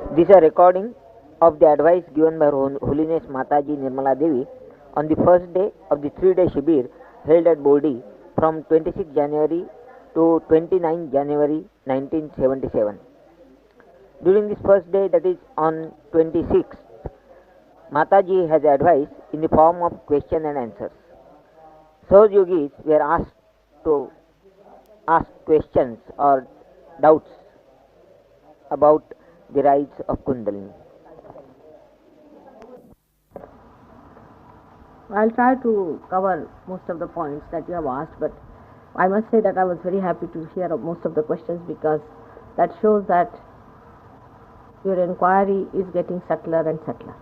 This is a recording of the advice given by Her Holiness Mataji Nirmala Devi on the first day of the 3-day Shibir held at Boldi from 26 January to 29 January 1977. During this first day, that is on 26th, Mataji has advised in the form of question and answers. Sahaj Yogis were asked to ask questions or doubts about the rites of Kundalini. I'll try to cover most of the points that you have asked, but I must say that I was very happy to hear most of the questions because that shows that your inquiry is getting subtler and subtler.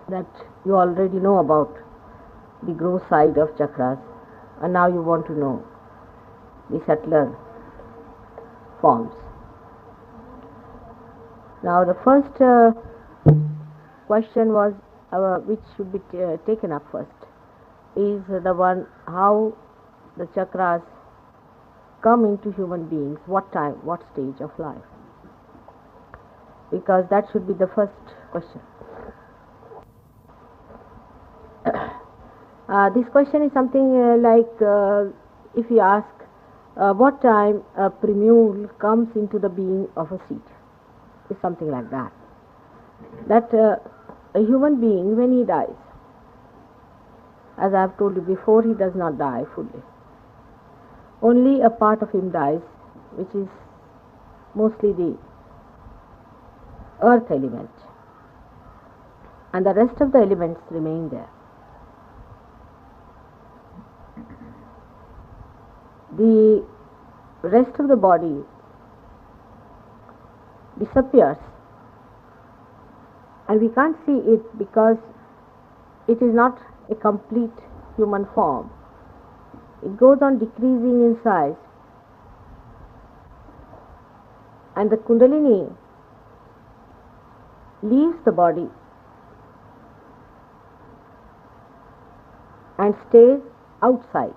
That you already know about the gross side of chakras, and now you want to know the subtler forms. Now, the first question was which should be taken up first is the one how the chakras come into human beings, what time, what stage of life, because that should be the first question. This question is something like if you ask what time a primule comes into the being of a seed, is something like that. That a human being, when he dies, as I have told you before, he does not die fully. Only a part of him dies, which is mostly the earth element, and the rest of the elements remain there. The rest of the body disappears, and we can't see it because it is not a complete human form. It goes on decreasing in size, and the Kundalini leaves the body and stays outside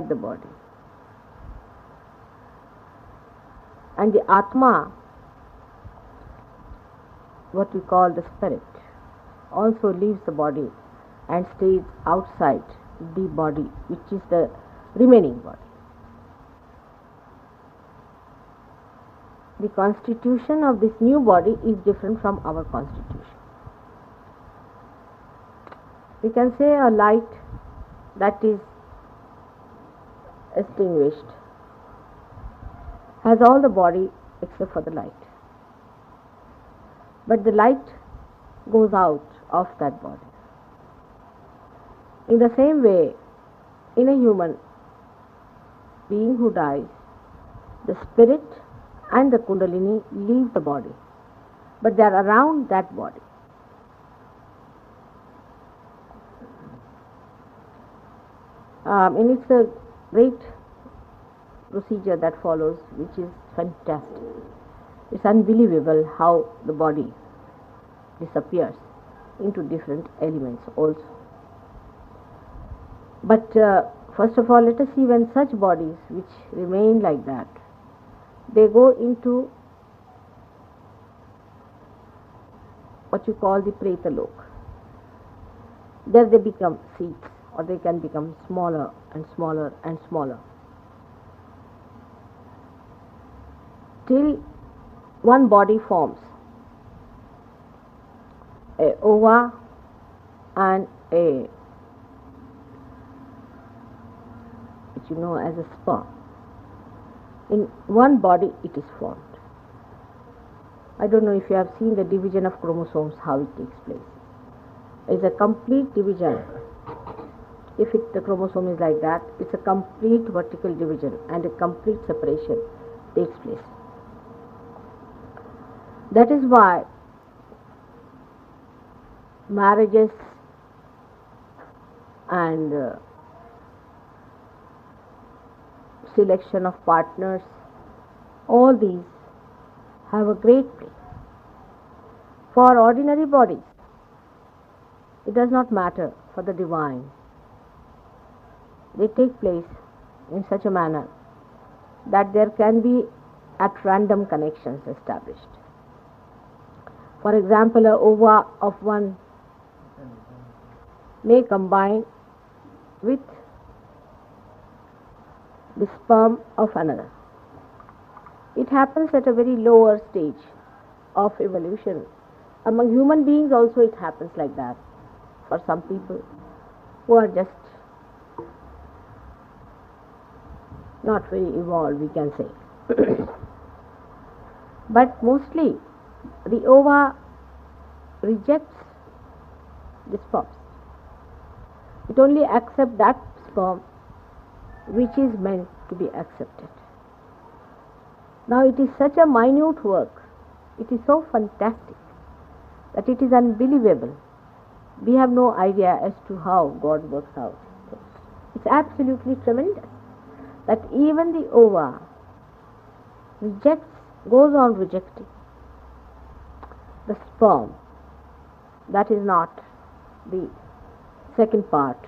the body. And the Atma, what we call the spirit, also leaves the body and stays outside the body, which is the remaining body. The constitution of this new body is different from our constitution. We can say a light that is extinguished has all the body except for the light, but the light goes out of that body. In the same way, in a human being who dies, the spirit and the Kundalini leave the body, but they are around that body. And it's a great procedure that follows, which is fantastic. It's unbelievable how the body disappears into different elements also. But first of all, let us see when such bodies which remain like that, they go into what you call the Pretalok. There they become seeds, or they can become smaller and smaller and smaller, till one body forms, a ova and a, which you know as a sperm. In one body it is formed. I don't know if you have seen the division of chromosomes, how it takes place. It's a complete division. If the chromosome is like that, it's a complete vertical division and a complete separation takes place. That is why marriages and selection of partners, all these have a great place. For ordinary bodies, it does not matter. For the divine, they take place in such a manner that there can be at random connections established. For example, a ova of one may combine with the sperm of another. It happens at a very lower stage of evolution. Among human beings also it happens like that. For some people who are just not very evolved, we can say. But mostly the ova rejects the sperms. It only accepts that sperm which is meant to be accepted. Now it is such a minute work, it is so fantastic that it is unbelievable. We have no idea as to how God works out. It's absolutely tremendous that even the ova goes on rejecting the sperm that is not the second part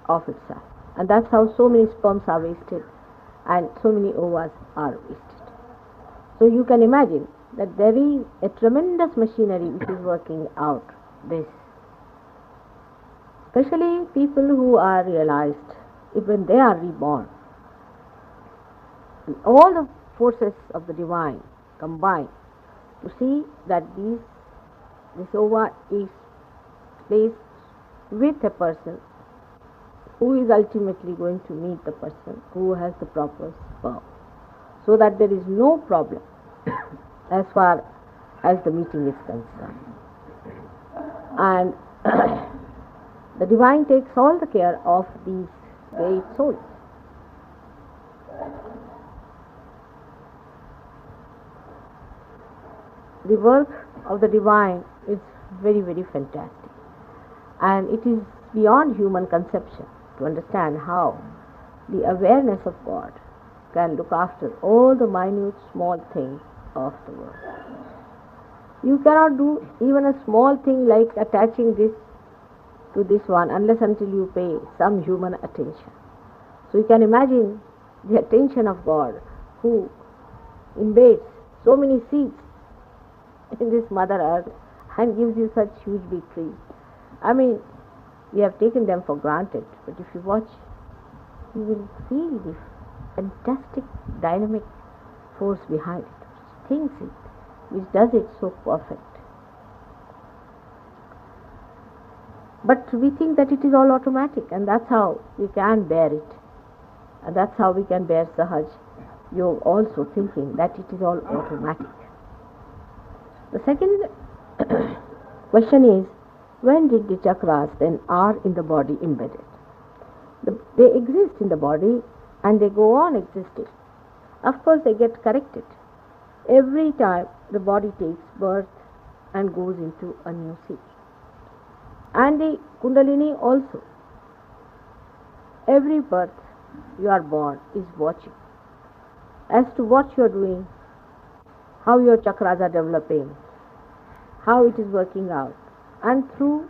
of itself. And that's how so many sperms are wasted and so many ovas are wasted. So you can imagine that there is a tremendous machinery which is working out this. Especially people who are realized, even they are reborn, all the forces of the divine combine to see that this ova is placed with a person who is ultimately going to meet the person who has the proper sperm, so that there is no problem as far as the meeting is concerned. And the divine takes all the care of these great souls. The work of the divine is very, very fantastic, and it is beyond human conception to understand how the awareness of God can look after all the minute small things of the world. You cannot do even a small thing like attaching this to this one unless until you pay some human attention. So you can imagine the attention of God who invades so many seeds in this Mother Earth and gives you such huge big trees. I mean, we have taken them for granted, but if you watch, you will feel the fantastic dynamic force behind it, which thinks it, which does it so perfect. But we think that it is all automatic, and that's how we can bear it. And that's how we can bear Sahaj Yoga, also thinking that it is all automatic. The second question is, when did the chakras then are in the body embedded? They exist in the body and they go on existing. Of course, they get corrected every time the body takes birth and goes into a new seat. And the Kundalini also. Every birth you are born is watching as to what you are doing, how your chakras are developing, how it is working out. And through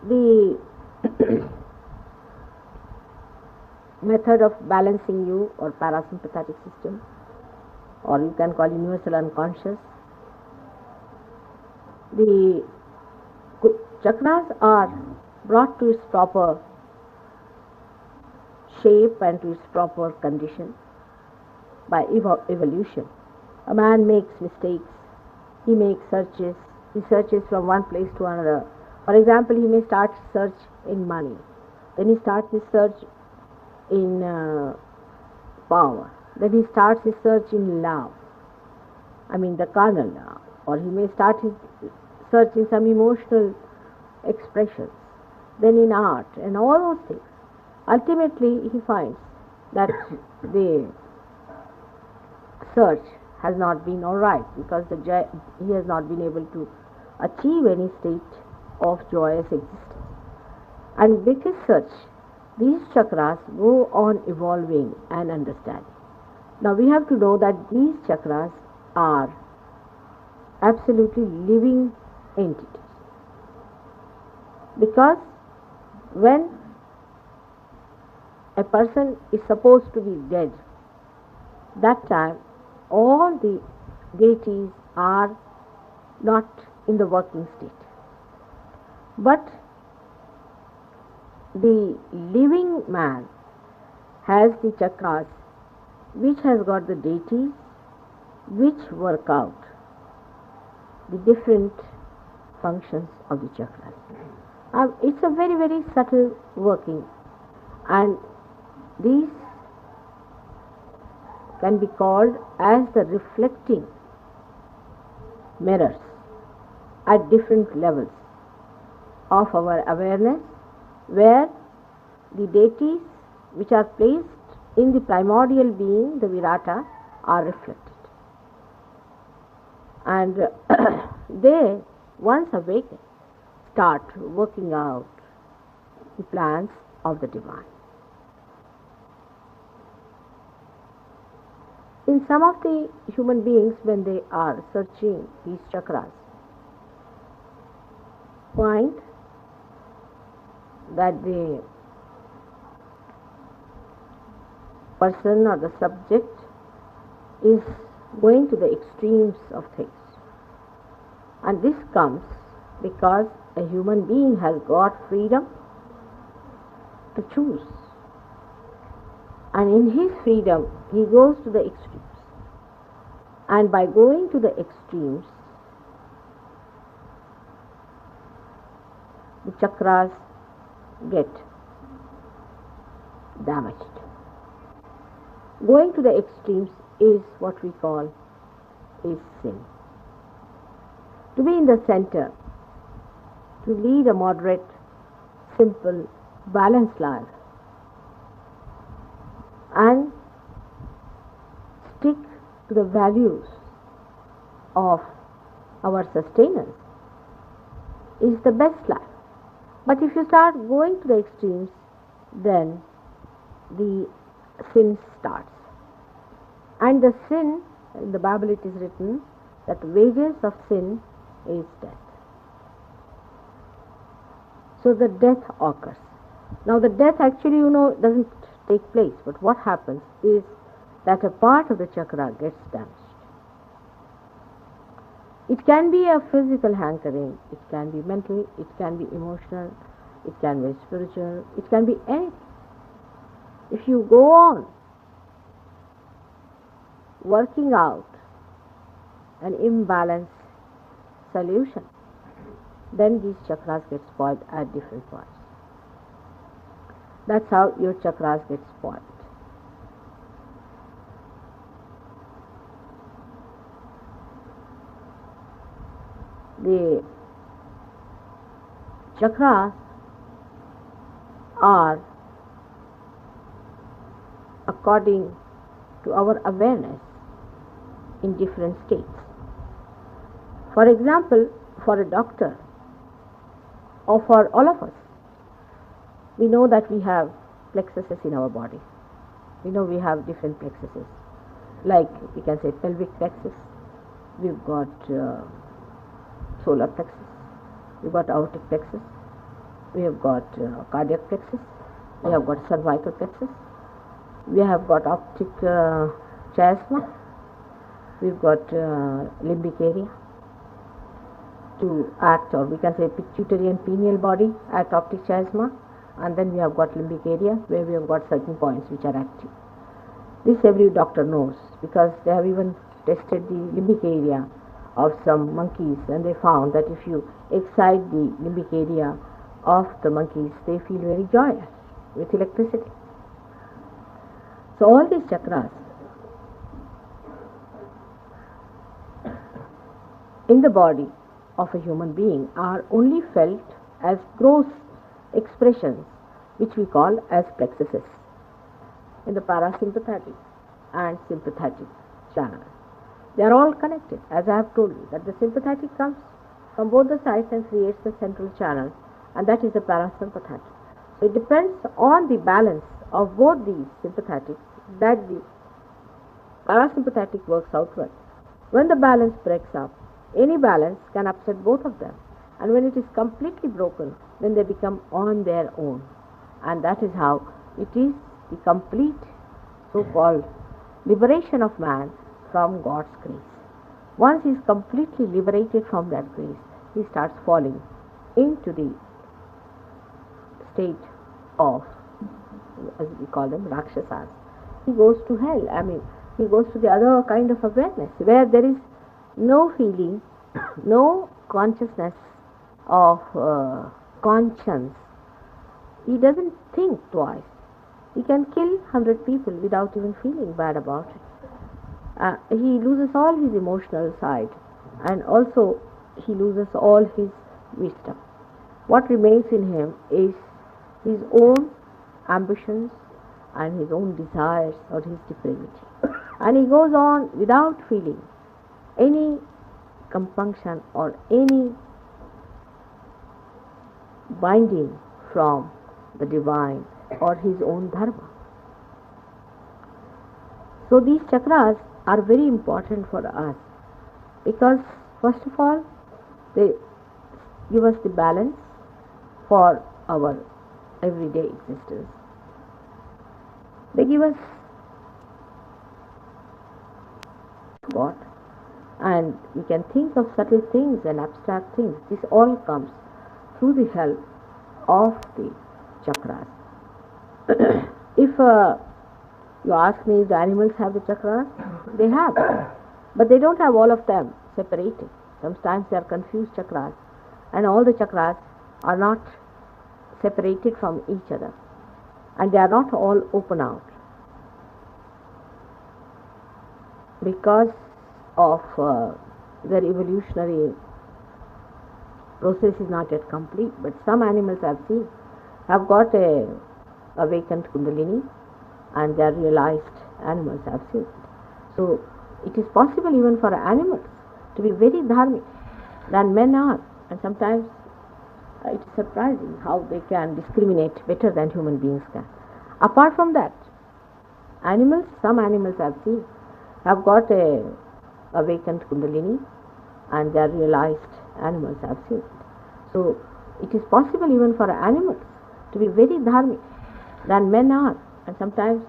the method of balancing you or parasympathetic system, or you can call universal unconscious, the chakras are brought to its proper shape and to its proper condition by evolution. A man makes mistakes, he makes searches, he searches from one place to another. For example, he may start search in money, then he starts his search in power, then he starts his search in love, the carnal love, or he may start his search in some emotional expressions, then in art and all those things. Ultimately, he finds that the search has not been all right because he has not been able to achieve any state of joyous existence. And with his search, these chakras go on evolving and understanding. Now we have to know that these chakras are absolutely living entities, because when a person is supposed to be dead, that time all the deities are not in the working state. But the living man has the chakras which has got the deities which work out the different functions of the chakras. It's a very, very subtle working, and these can be called as the reflecting mirrors at different levels of our awareness, where the deities which are placed in the primordial being, the Virata, are reflected. And they, once awakened, start working out the plans of the divine. In some of the human beings, when they are searching these chakras, find that the person or the subject is going to the extremes of things. And this comes because a human being has got freedom to choose. And in his freedom, he goes to the extremes. And by going to the extremes, the chakras get damaged. Going to the extremes is what we call is sin. To be in the center, to lead a moderate, simple, balanced life, and stick to the values of our sustenance is the best life. But if you start going to the extremes, then the sin starts. And the sin, in the Bible it is written that the wages of sin is death. So the death occurs. Now the death actually, doesn't take place, but what happens is that a part of the chakra gets damaged. It can be a physical hankering, it can be mental, it can be emotional, it can be spiritual, it can be anything. If you go on working out an imbalanced solution, then these chakras get spoiled at different points. That's how your chakras get spoiled. The chakras are according to our awareness in different states. For example, for a doctor or for all of us, we know that we have plexuses in our body. We know we have different plexuses. Like we can say pelvic plexus, we've got solar plexus, we've got aortic plexus, we have got cardiac plexus, we have got cervical plexus, we have got optic chiasma, we've got limbic area to act, or we can say pituitary and pineal body at optic chiasma, and then we have got limbic area where we have got certain points which are active. This every doctor knows because they have even tested the limbic area of some monkeys, and they found that if you excite the limbic area of the monkeys, they feel very joyous with electricity. So all these chakras in the body of a human being are only felt as gross expressions, which we call as plexuses in the parasympathetic and sympathetic channel. They are all connected, as I have told you, that the sympathetic comes from both the sides and creates the central channel, and that is the parasympathetic. So it depends on the balance of both these sympathetic that the parasympathetic works out well. When the balance breaks up, any balance can upset both of them, and when it is completely broken, then they become on their own, and that is how it is the complete so-called liberation of man from God's grace. Once he is completely liberated from that grace, he starts falling into the state of, as we call them, Rakshasas. He goes to hell. He goes to the other kind of awareness where there is no feeling, no consciousness of conscience. He doesn't think twice. He can kill 100 people without even feeling bad about it. He loses all his emotional side, and also he loses all his wisdom. What remains in him is his own ambitions and his own desires or his depravity. And he goes on without feeling any compunction or any binding from the divine or his own dharma. So these chakras are very important for us because, first of all, they give us the balance for our everyday existence. They give us God, and we can think of subtle things and abstract things. This all comes through the help of the chakras. If you ask me if the animals have the chakras, they have, but they don't have all of them separated. Sometimes they are confused chakras, and all the chakras are not separated from each other, and they are not all open out because of their evolutionary process is not yet complete. But some animals I've seen have got a awakened kundalini, and they are realized animals I've seen. So it is possible even for animals to be very dharmic than men are, and sometimes it is surprising how they can discriminate better than human beings can. Apart from that, some animals I've seen have got a awakened kundalini, and they are realized animals I've seen. So it is possible even for animals to be very dharmic than men are, and sometimes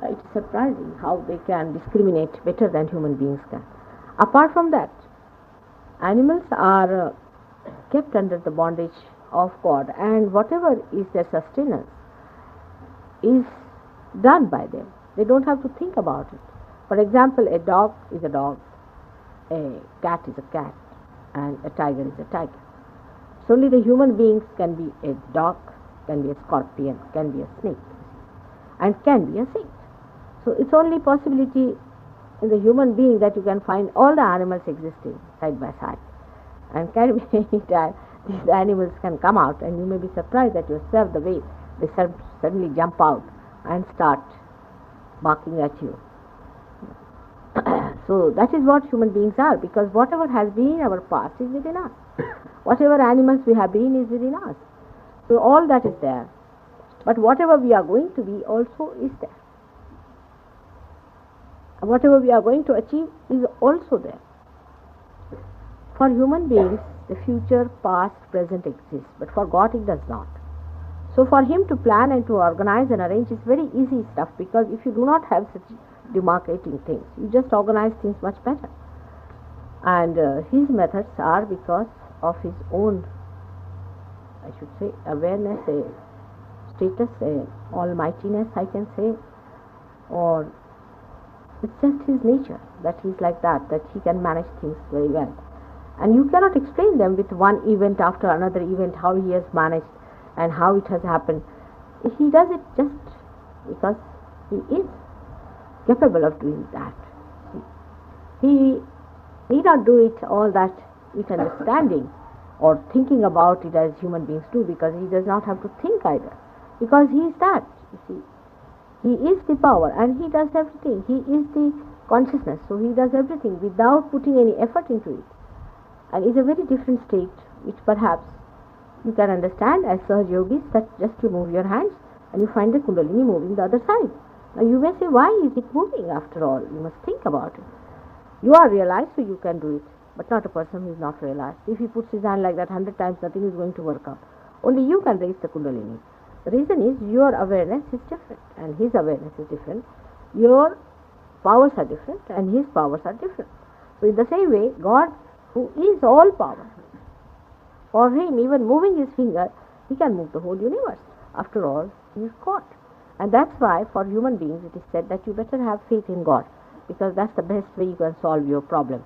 it is surprising how they can discriminate better than human beings can. Apart from that, animals are kept under the bondage of God, and whatever is their sustenance is done by them. They don't have to think about it. For example, a dog is a dog, a cat is a cat, and a tiger is a tiger. So only the human beings can be a dog, can be a scorpion, can be a snake, and can be a saint. So it's only possibility in the human being that you can find all the animals existing side by side. And can be any time these animals can come out, and you may be surprised at yourself the way they suddenly jump out and start barking at you. So that is what human beings are, because whatever has been in our past is within us. Whatever animals we have been is within us. So all that is there. But whatever we are going to be also is there. Whatever we are going to achieve is also there. For human beings, the future, past, present exists, but for God it does not. So for him to plan and to organize and arrange is very easy stuff, because if you do not have such demarcating things, you just organize things much better. And his methods are because of his own, I should say, awareness, a status, a almightiness, I can say, or it's just his nature that he's like that he can manage things very well. And you cannot explain them with one event after another event, how he has managed and how it has happened. He does it just because he is capable of doing that. He need not do it all that with understanding or thinking about it as human beings do, because he does not have to think either, because he is that, you see. He is the power and he does everything. He is the consciousness, so he does everything without putting any effort into it. And it's a very different state, which perhaps you can understand as Sahaj Yogis, that just you move your hands and you find the Kundalini moving the other side. Now you may say, why is it moving after all? You must think about it. You are realized, so you can do it, but not a person who is not realized. If he puts his hand like that 100 times, nothing is going to work out. Only you can raise the Kundalini. The reason is your awareness is different and his awareness is different. Your powers are different and his powers are different. So in the same way, God, who is all power, for him, even moving his finger, he can move the whole universe. After all, he is God. And that's why for human beings it is said that you better have faith in God, because that's the best way you can solve your problem.